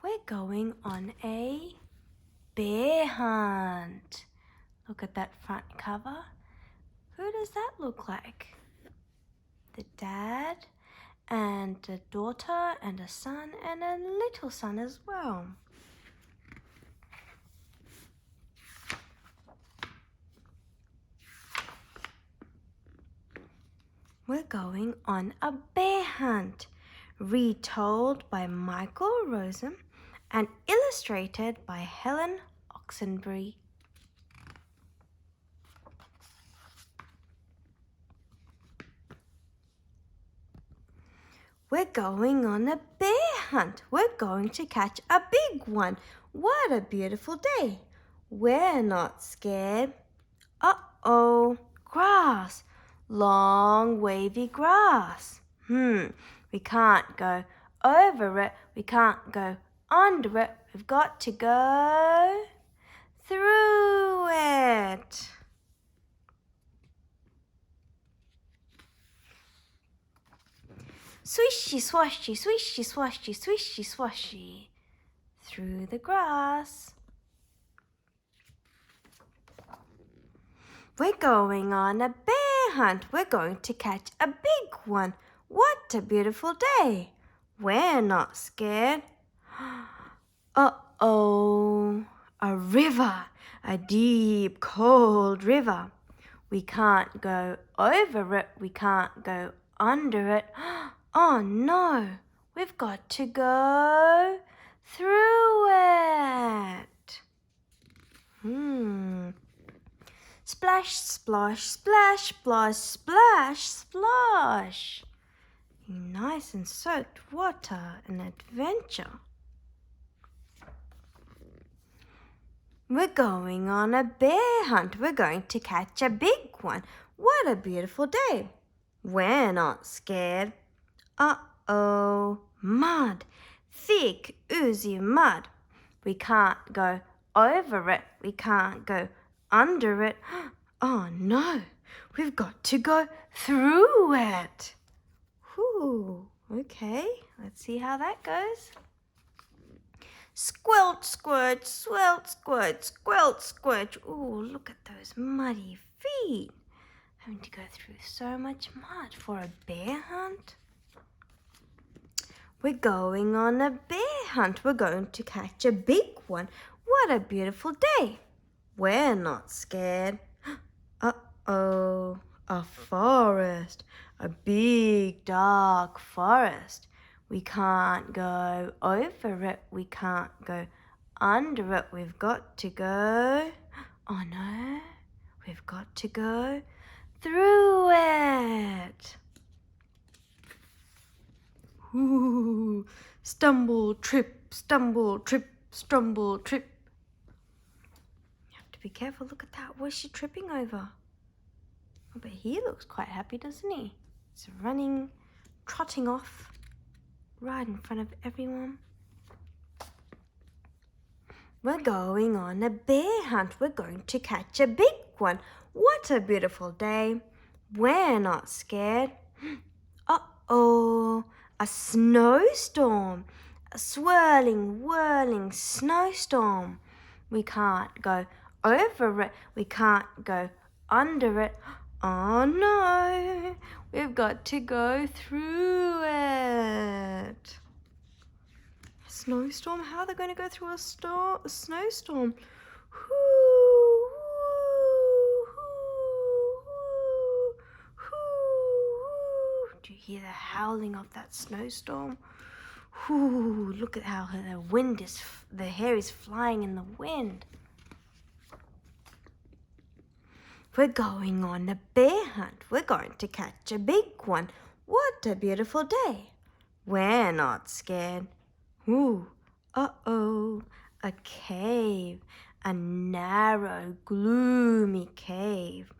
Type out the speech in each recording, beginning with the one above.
We're going on a bear hunt. Look at that front cover. Who does that look like? The dad and a daughter and a son and a little son as well. We're going on a bear hunt, retold by Michael Rosen and illustrated by Helen Oxenbury. We're going on a bear hunt. We're going to catch a big one. What a beautiful day. We're not scared. Uh-oh, grass. Long wavy grass. We can't go over it. We can't go under it. We've got to go through it. Swishy swashy, swishy swashy, swishy swashy. Through the grass. We're going on a bear hunt. We're going to catch a big one. What a beautiful day. We're not scared. Uh-oh, a river, a deep, cold river. We can't go over it. We can't go under it. Oh no, we've got to go through it. Splash, splosh, splash, splosh, splash, splosh. Nice and soaked water, an adventure. We're going on a bear hunt. We're going to catch a big one. What a beautiful day. We're not scared. Uh-oh, mud, thick, oozy mud. We can't go over it. We can't go under it. Oh no, we've got to go through it. Whew, okay, let's see how that goes. Squilt, squirt, swelt, squirt, squilt, squirt. Ooh, look at those muddy feet. Having to go through so much mud for a bear hunt. We're going on a bear hunt. We're going to catch a big one. What a beautiful day. We're not scared. Uh-oh, a forest, a big dark forest. We can't go over it. We can't go under it. We've got to go. Oh no, we've got to go through it. Ooh, stumble, trip, stumble, trip, stumble, trip. You have to be careful. Look at that. What's she tripping over? Oh, but he looks quite happy, doesn't he? He's running, trotting off, right in front of everyone. We're going on a bear hunt. We're going to catch a big one. What a beautiful day. We're not scared. Uh-oh, a snowstorm. A swirling, whirling snowstorm. We can't go over it. We can't go under it. Oh no, we've got to go through it. Snowstorm? How are they going to go through a snowstorm? Do you hear the howling of that snowstorm? Look at how the hair is flying in the wind. We're going on a bear hunt. We're going to catch a big one. What a beautiful day. We're not scared. Uh-oh, a cave, a narrow, gloomy cave.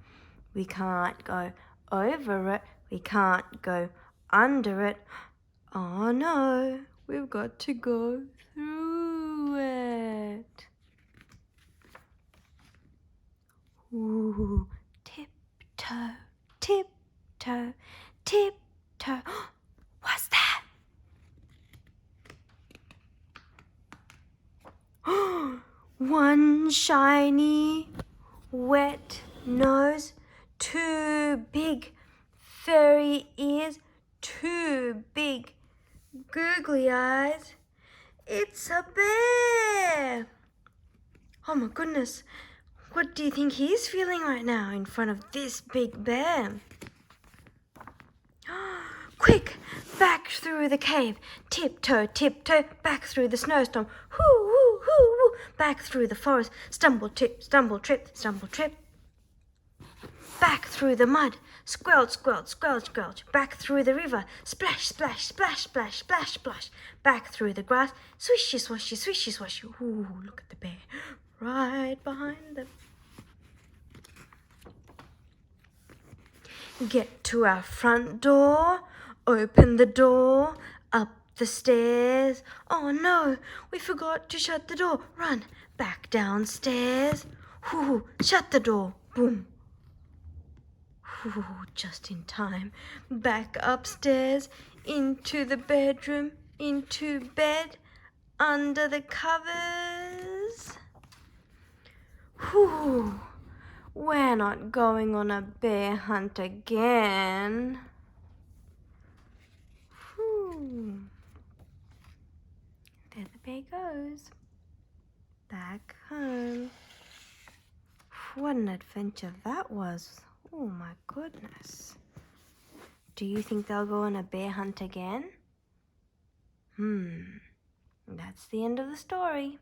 We can't go over it. We can't go under it. Oh no, we've got to go through it. Ooh, tiptoe, tiptoe, tiptoe. What's that? One shiny, wet nose, two big furry ears, two big googly eyes. It's a bear! Oh my goodness, what do you think he's feeling right now in front of this big bear? Quick, back through the cave, tiptoe, tiptoe, back through the snowstorm, hoo, hoo, hoo, hoo, back through the forest, stumble, trip, stumble, trip. Back through the mud, squelch, squelch, squelch, squelch, back through the river, splash, splash, splash, splash, splash, splash, back through the grass, swishy, swashy, swishy, swashy. Ooh, look at the bear right behind them. Get to our front door, open the door, up the stairs. Oh no, we forgot to shut the door. Run back downstairs. Ooh, shut the door. Boom. Ooh, just in time. Back upstairs, into the bedroom, into bed, under the covers. Whew, we're not going on a bear hunt again. Whew. There the bear goes. Back home. What an adventure that was. Oh my goodness. Do you think they'll go on a bear hunt again? That's the end of the story.